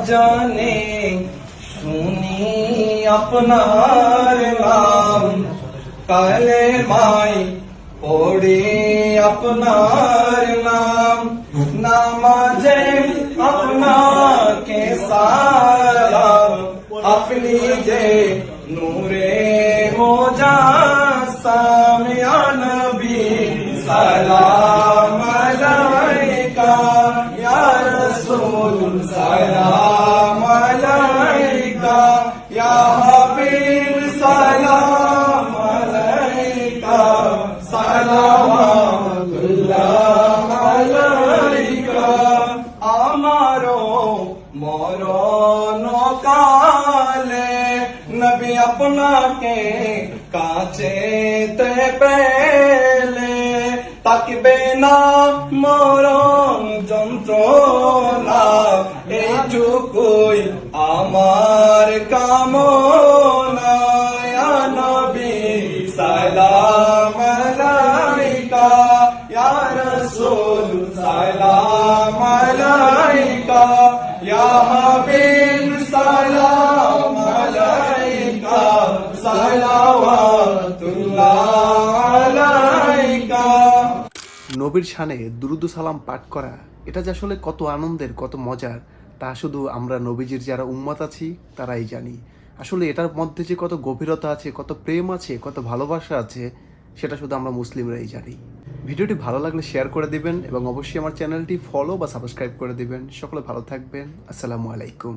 জানে শুনি আপনার নাম, কালেমায় পড়ে আপনার নাম, নামাজে আপনাকে সালাম, আপনি যে নূরে মুজাসসাম, ইয়া নবী সালাম আলাইকা, ইয়া রাসূল সালাম আলাইকা, ইয়া হাবিব সালাম আলাইকা, সালাওয়াতুল্লাহ আলাইকা। আমারো মরণ কালে নবী আপনাকে কাছেতে পেলে, তাকবে না মরণ যন্ত্রণা, এইটুকুই আমার কামনা, ইয়া নবী সালাম আলাইকা, ইয়া রাসূল সালাম আলাইকা, ইয়া হাবিব সালাম আলাইকা, সালাওয়াতুল্লাহ আলাইকা। নবীর শানে দুরুদ সালাম পাঠ করা, এটা যে আসলে কত আনন্দের, কত মজার, তা শুধু আমরা নবীজির যারা উম্মত আছি তারাই জানি। আসলে এটার মধ্যে যে কত গভীরতা আছে, কত প্রেম আছে, কত ভালোবাসা আছে, সেটা শুধু আমরা মুসলিমরাই জানি। ভিডিওটি ভালো লাগলে শেয়ার করে দিবেন এবং অবশ্যই আমার চ্যানেলটি ফলো বা সাবস্ক্রাইব করে দিবেন। সকলে ভালো থাকবেন। আসসালামু আলাইকুম।